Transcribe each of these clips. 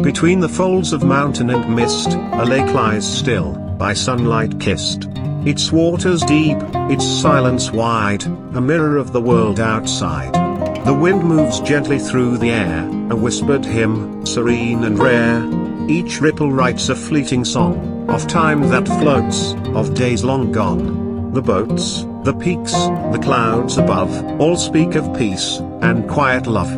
Between the folds of mountain and mist, a lake lies still, by sunlight kissed. Its waters deep, its silence wide, a mirror of the world outside. The wind moves gently through the air, a whispered hymn, serene and rare. Each ripple writes a fleeting song, of time that floats, of days long gone. The boats, the peaks, the clouds above, all speak of peace, and quiet love.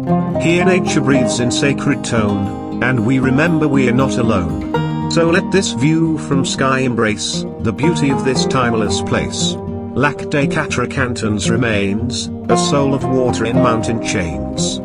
Here nature breathes in sacred tone, and we remember we are not alone. So let this view from sky embrace the beauty of this timeless place. Lac des Quatre Cantons remains, a soul of water in mountain chains.